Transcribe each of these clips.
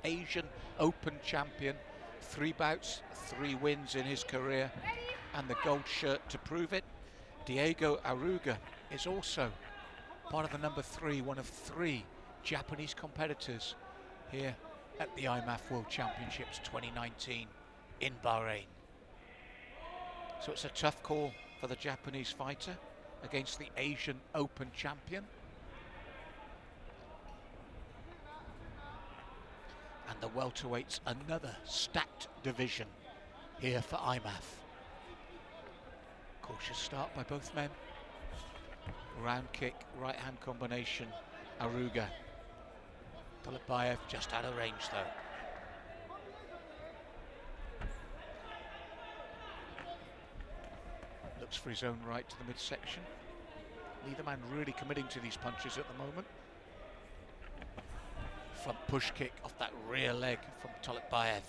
Asian Open champion. 3 bouts, 3 wins in his career, and the gold shirt to prove it. Daigo Aruga is also part of the number 3, one of 3 Japanese competitors here at the IMAF World Championships 2019 in Bahrain. So it's a tough call for the Japanese fighter against the Asian Open champion. And the welterweights, another stacked division here for IMAF. Cautious start by both men. Round kick, right hand combination, Aruga. Толепбаев just out of range though. Looks for his own right to the midsection. Neither man really committing to these punches at the moment. Front push kick off that rear leg from Толепбаев.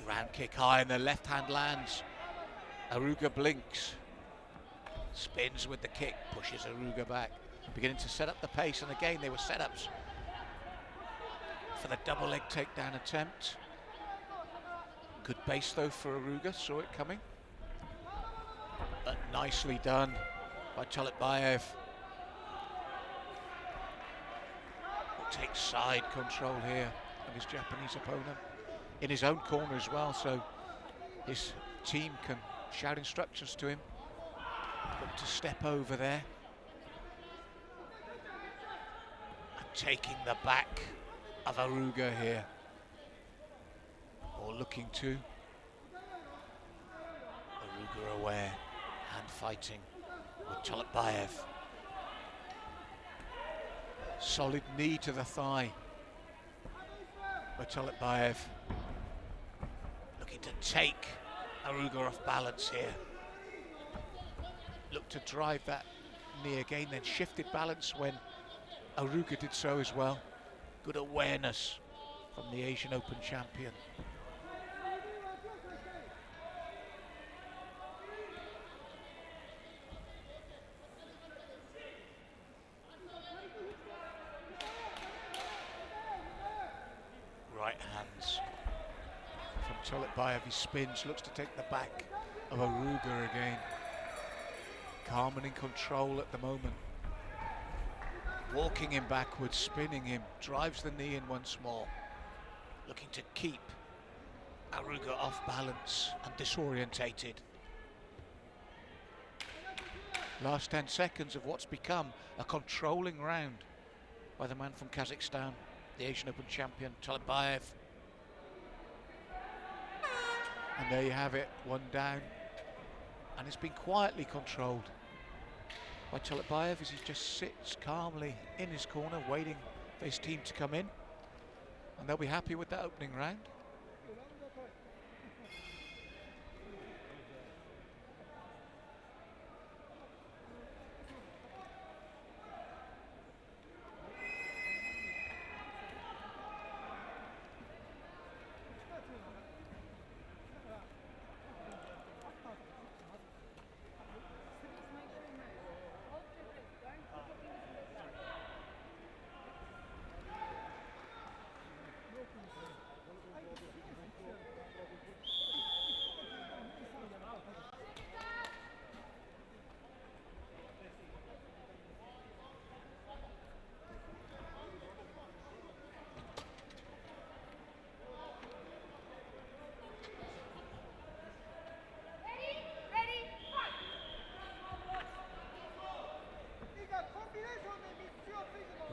Round kick high and the left hand lands. Aruga blinks. Spins with the kick, pushes Aruga back. Beginning to set up the pace, and again they were setups for the double leg takedown attempt. Good base though for Aruga, saw it coming. But nicely done by Толепбаев. Will take side control here of his Japanese opponent. In his own corner as well, so his team can shout instructions to him. Look to step over there. And taking the back of Aruga here. Or looking to. Aruga aware, hand fighting with Толепбаев. Solid knee to the thigh by Толепбаев. Looking to take Aruga off balance here. Looked to drive that knee again, then shifted balance when Aruga did so as well. Good awareness from the Asian Open champion. Right hands from Толепбаев. He spins, looks to take the back of Aruga again. Calm and in control at the moment. Walking him backwards, spinning him, drives the knee in once more. Looking to keep Aruga off balance and disorientated. Last 10 seconds of what's become a controlling round by the man from Kazakhstan, the Asian Open champion, Толепбаев. And there you have it, one down. And it's been quietly controlled by Толепбаев as he just sits calmly in his corner waiting for his team to come in, and they'll be happy with that opening round.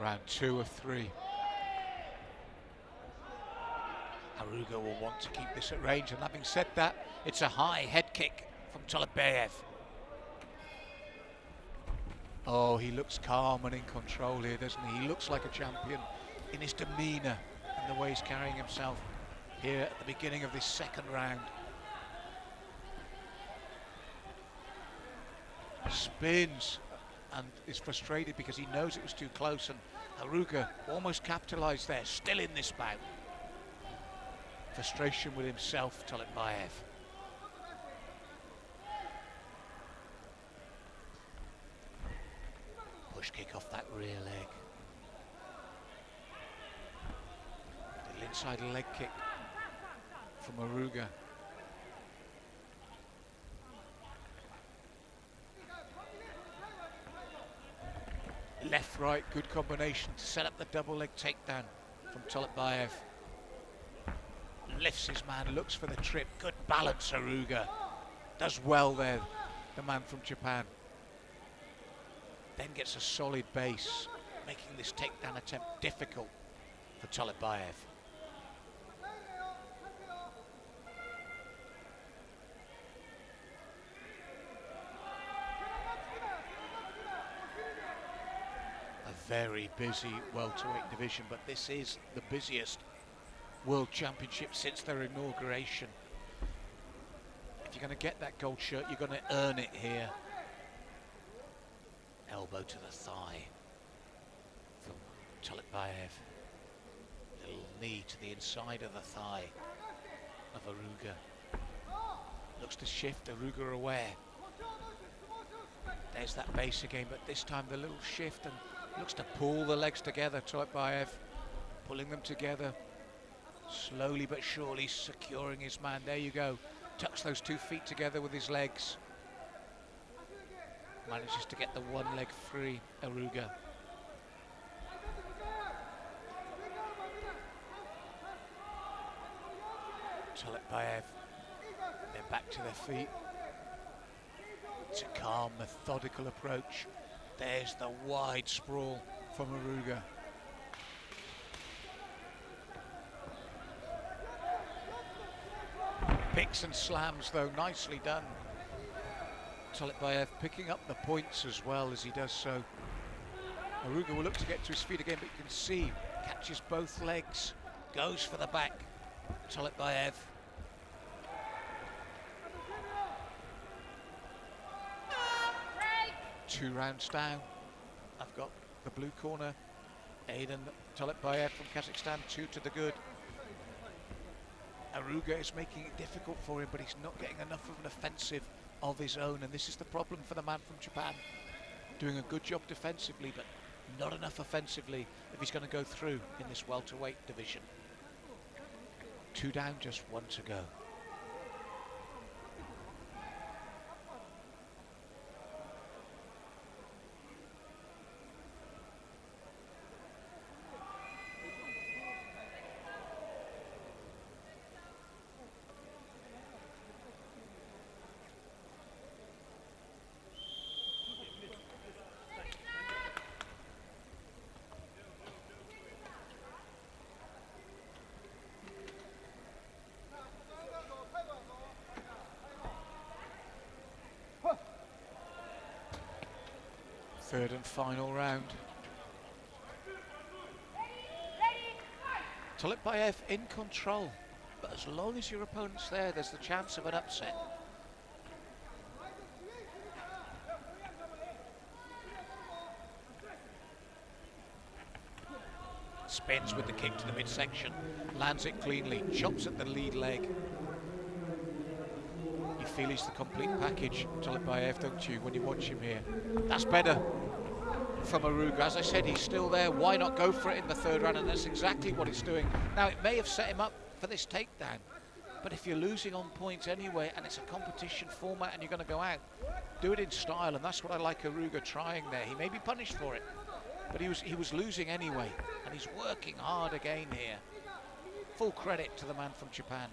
Round 2 of 3. Aruga will want to keep this at range, and having said that, it's a high head kick from Толепбаев. Oh, he looks calm and in control here, doesn't he? He looks like a champion in his demeanour and the way he's carrying himself here at the beginning of this second round. Spins and is frustrated because he knows it was too close, and Aruga almost capitalised there, still in this bout. Frustration with himself, Толепбаев. Push kick off that rear leg. outside leg kick from Aruga. Left, right, good combination to set up the double leg takedown from Толепбаев. Lifts his man, looks for the trip. Good balance, Aruga. Does well there, the man from Japan. Then gets a solid base, making this takedown attempt difficult for Толепбаев. Very busy welterweight division, but this is the busiest World Championship since their inauguration. If you're going to get that gold shirt, you're going to earn it here. Elbow to the thigh from Толепбаев. Little knee to the inside of the thigh of Aruga. Looks to shift, Aruga aware. There's that base again, but this time the little shift and looks to pull the legs together. Толепбаев pulling them together, slowly but surely securing his man. There you go. Tucks those 2 feet together with his legs. Manages to get the one leg free, Aruga. Толепбаев, they're back to their feet. It's a calm, methodical approach. There's the wide sprawl from Aruga. Picks and slams though, nicely done. Толепбаев picking up the points as well as he does so. Aruga will look to get to his feet again, but you can see, catches both legs, goes for the back. Толепбаев. 2 rounds down. I've got the blue corner, Ayden Толепбаев from Kazakhstan, 2 to the good. Aruga is making it difficult for him, but he's not getting enough of an offensive of his own, and this is the problem for the man from Japan. Doing a good job defensively, but not enough offensively if he's going to go through in this welterweight division. 2 down, just 1 to go. Third and final round. Толепбаев in control, but as long as your opponent's there, there's the chance of an upset. Spins with the kick to the midsection, lands it cleanly, chops at the lead leg. You feel he's the complete package, Толепбаев, don't you, when you watch him here? That's better from Aruga. As I said, he's still there. Why not go for it in the third round? And that's exactly what he's doing. Now, it may have set him up for this takedown, but if you're losing on points anyway, and it's a competition format and you're going to go out, do it in style, and that's what I like Aruga trying there. He may be punished for it, but he was losing anyway, and he's working hard again here. Full credit to the man from Japan.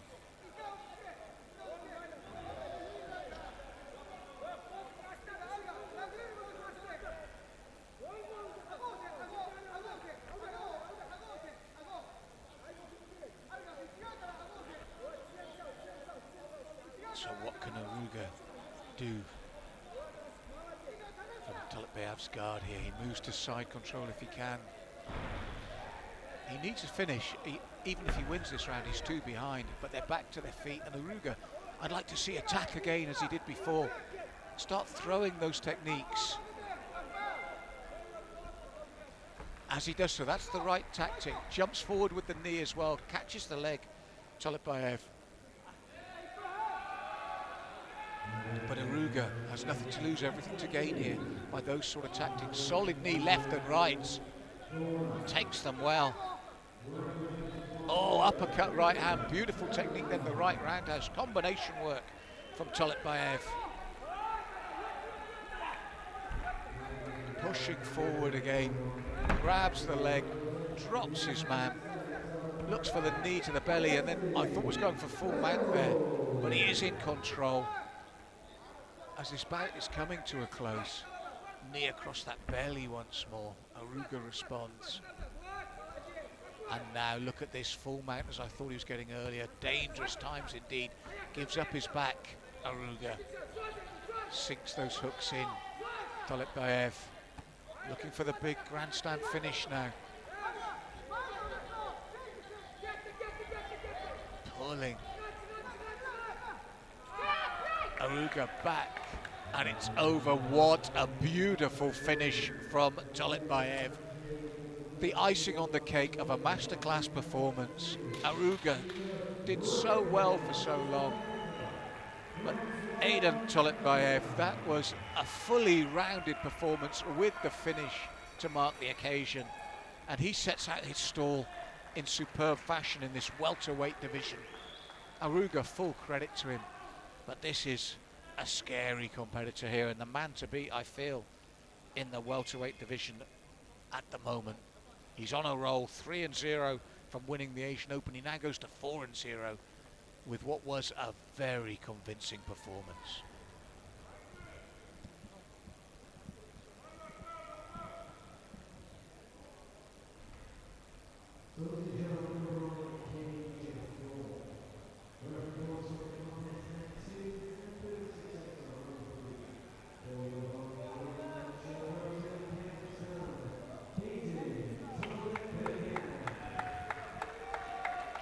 So what can Aruga do from Толепбаев's guard here? He moves to side control if he can. He needs to finish. Even if he wins this round, he's 2 behind, but they're back to their feet. And Aruga, I'd like to see attack again as he did before. Start throwing those techniques. As he does so, that's the right tactic. Jumps forward with the knee as well, catches the leg, Толепбаев. But Aruga has nothing to lose, everything to gain here by those sort of tactics. Solid knee left and right. Takes them well. Oh, uppercut right hand, beautiful technique, then the right roundhouse. Combination work from Толепбаев. Pushing forward again, grabs the leg, drops his man, looks for the knee to the belly, and then I thought was going for full mount there, but he is in control. As this bout is coming to a close, knee across that belly once more. Aruga responds. And now look at this full mount as I thought he was getting earlier. Dangerous times indeed. Gives up his back, Aruga. Sinks those hooks in. Толепбаев looking for the big grandstand finish now. Pulling. Aruga back. And it's over. What a beautiful finish from Толепбаев. The icing on the cake of a masterclass performance. Aruga did so well for so long. But Ayden Толепбаев, that was a fully rounded performance with the finish to mark the occasion. And he sets out his stall in superb fashion in this welterweight division. Aruga, full credit to him. But this is a scary competitor here, and the man to beat, I feel, in the welterweight division at the moment. He's on a roll, 3-0 from winning the Asian Open. He now goes to 4-0 with what was a very convincing performance.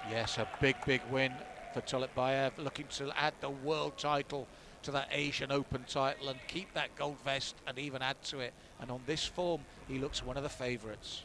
Yes, a big win for Толепбаев, looking to add the world title to that Asian Open title and keep that gold vest and even add to it. And on this form, he looks one of the favourites.